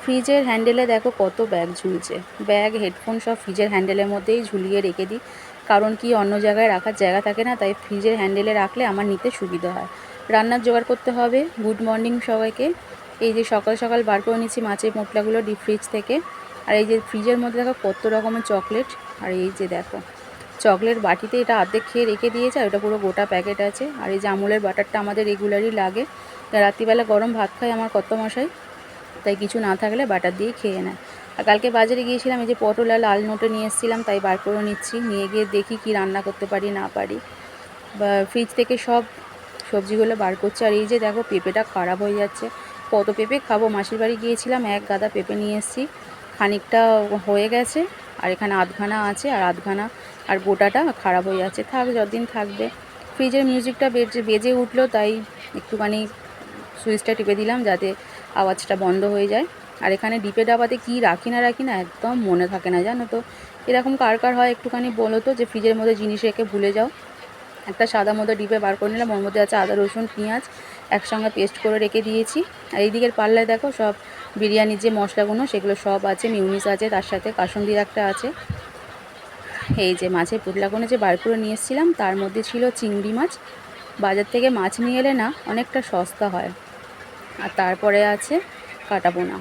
ফ্রিজের হ্যান্ডেলে দেখো কত ব্যাগ ঝুলছে, ব্যাগ হেডফোন সব ফ্রিজের হ্যান্ডেলের মধ্যেই ঝুলিয়ে রেখে দিই। কারণ কি অন্য জায়গায় রাখার জায়গা থাকে না, তাই ফ্রিজের হ্যান্ডেলে রাখলে আমার নিতে সুবিধা হয়। রান্নার জোগাড় করতে হবে। গুড মর্নিং সবাইকে। এই যে সকাল সকাল বার করে নিচ্ছি মাছের পোঁটলাগুলো ডিপ ফ্রিজ থেকে। আর এই যে ফ্রিজের মধ্যে দেখো কত রকমের চকলেট। আর এই যে দেখো চকলেট বাটিতে এটা অর্ধেক খেয়ে রেখে দিয়েছে, আর এটা পুরো গোটা প্যাকেট আছে। আর এই যে আমুলের বাটারটা আমাদের রেগুলারই লাগে। রাত্রিবেলা গরম ভাত খায় আমার কর্তামশাই, তাই কিছু না থাকলে বাটার দিয়েই খেয়ে নেয়। আর কালকে বাজারে গিয়েছিলাম, এই যে পটল আর লাল নোটে নিয়ে এসেছিলাম, তাই বার করে নিচ্ছি, নিয়ে গিয়ে দেখি কি রান্না করতে পারি না পারি। বা ফ্রিজ থেকে সব সবজিগুলো বার করছে। আর এই যে দেখো পেঁপেটা খারাপ হয়ে যাচ্ছে। কত পেঁপে খাবো, মাসির বাড়ি গিয়েছিলাম, এক গাদা পেঁপে নিয়ে এসেছি, খানিকটা হয়ে গেছে আর এখানে আধখানা আছে, আর আধখানা আর গোটাটা খারাপ হয়ে যাচ্ছে। থাক, যতদিন থাকবে। ফ্রিজের মিউজিকটা বেজে উঠলো, তাই একটুখানি সুইচটা টিপে দিলাম যাতে আওয়াজটা বন্ধ হয়ে যায়। আর এখানে ডিপে ডাবাতে কি রাখি না একদম মনে থাকে না, জানো তো। এরকম কার কার হয় একটুখানি বলো তো, যে ফ্রিজের মধ্যে জিনিস রেখে ভুলে যাও। একটা সাদা মতো ডিপে বার করে নিলাম, ওর মধ্যে আছে আদা রসুন পেঁয়াজ একসঙ্গে পেস্ট করে রেখে দিয়েছি। আর এই দিকের পাল্লায় দেখো সব বিরিয়ানির যে মশলাগুলো সেগুলো সব আছে, মিউনিস আছে, তার সাথে কাসুন্দির একটা আছে। এই যে মাছের পুটলাগুলো যে বার করে নিয়ে এসেছিলাম, তার মধ্যে ছিল চিংড়ি মাছ। বাজার থেকে মাছ নিয়ে এলে না অনেকটা সস্তা হয়। আর তারপরে আছে কাটাপোনা।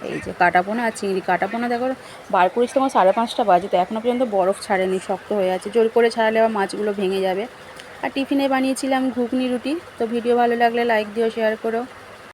এই যে কাটাপোনা আর চিংড়ি। কাটাপোনা দেখো বার করিস তোমার 5:30 বাজে, তো এখনও পর্যন্ত বরফ ছাড়েনি, শক্ত হয়ে আছে। জোর করে ছাড়ালে আবার মাছগুলো ভেঙে যাবে। আর টিফিনে বানিয়েছিলাম ঘুগনি রুটি। তো ভিডিও ভালো লাগলে লাইক দিও, শেয়ার করো।